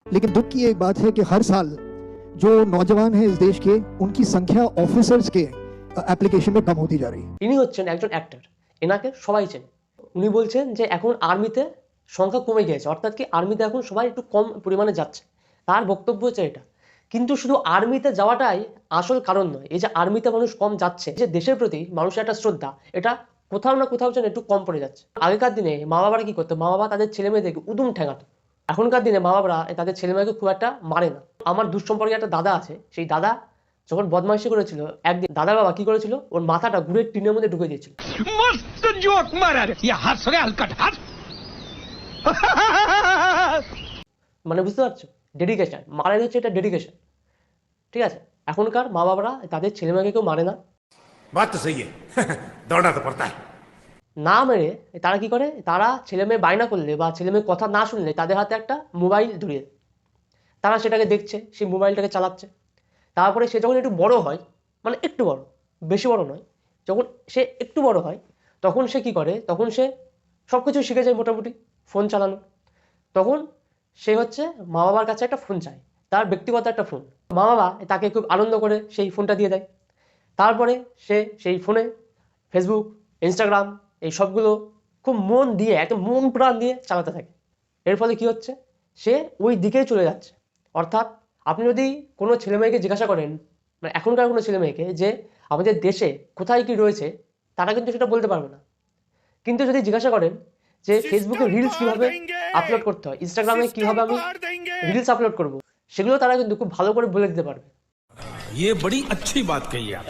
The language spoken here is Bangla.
लेकिन दुख की एक बात है कि हर साल जो नौजवान हैं इस देश के, उनकी संख्या ऑफिसर्स के एप्लीकेशन में कम होती जा रही है। ইনি হচ্ছেন একজন অ্যাক্টর, এনাকে সবাই চেনে। উনি বলছেন যে এখন আর্মিতে সংখ্যা কমে গিয়েছে, অর্থাৎ কি আর্মিতে এখন সবাই একটু কম পরিমাণে যাচ্ছে। তার বক্তব্য হচ্ছে এটা। কিন্তু শুধু আর্মিতে যাওয়াটাই আসল কারণ নয়। এই যে আর্মিতে মানুষ কম যাচ্ছে, যে দেশের প্রতি মানুষের একটা শ্রদ্ধা, এটা কোথাও না কোথাও যেন একটু কম পড়ে যাচ্ছে। আগেকার দিনে মা বাবারা কি করতো, মা বাবা তাদের ছেলে মেয়েদেরকে উদুম ঠেঙাতো। এখনকার দিনে মা বাবারা তাদের ছেলে মেয়েকে খুব একটা মারে না। আমার দুঃসম্পর্কে একটা দাদা আছে, সেই দাদা যখন বদমাইশি করেছিল, একদিন দাদার বাবা কি করেছিল, ওর মাথাটা গুড়ের টিনের মধ্যে ঢুকে দিয়েছিল। मस्त जोक मारा रे ये हंस रे हलकट हंस মানে বুঝতে পারছো, ডেডিকেশন মারের হচ্ছে এটা ডেডিকেশন। ঠিক আছে, এখনকার মা বাবারা তাদের ছেলে মেয়েকে কেউ মারে না। बात तो सही है दौड़ना तो पड़ता है। না মেরে তারা কি করে, তারা ছেলে মেয়ে বায়না করলে বা ছেলে মেয়ে কথা না শুনলে তাদের হাতে একটা মোবাইল ধরিয়ে দেয়। তারা সেটাকে দেখছে, সেই মোবাইলটাকে চালাচ্ছে। তারপরে সে যখন একটু বড় হয়, মানে একটু বড়, বেশি বড় নয়, যখন সে একটু বড় হয় তখন সে কি করে, তখন সে সব কিছু শিখে যায় মোটামুটি, ফোন চালানো। তখন সে হচ্ছে মা বাবার কাছে একটা ফোন চায়, তার ব্যক্তিগত একটা ফোন। মা বাবা তাকে খুব আনন্দ করে সেই ফোনটা দিয়ে দেয়। তারপরে সে সেই ফোনে ফেসবুক, ইনস্টাগ্রাম এই সবগুলো খুব মন দিয়ে, একদম মন প্রাণ দিয়ে চালাতে থাকে। এর ফলে কি হচ্ছে, সে ওই দিকেই চলে যাচ্ছে। অর্থাৎ আপনি যদি কোনো ছেলে মেয়েকে জিজ্ঞাসা করেন, মানে এখনকার কোনো ছেলে মেয়েকে, যে আমাদের দেশে কোথায় কি রয়েছে, তারা কিন্তু সেটা বলতে পারবে না। কিন্তু যদি জিজ্ঞাসা করেন যে ফেসবুকে রিলস কিভাবে আপলোড করতে হয়, ইনস্টাগ্রামে কিভাবে আমি রিলস আপলোড করব, সেগুলো তারা কিন্তু খুব ভালো করে বলে দিতে পারবে। ये बड़ी अच्छी बात कही आप।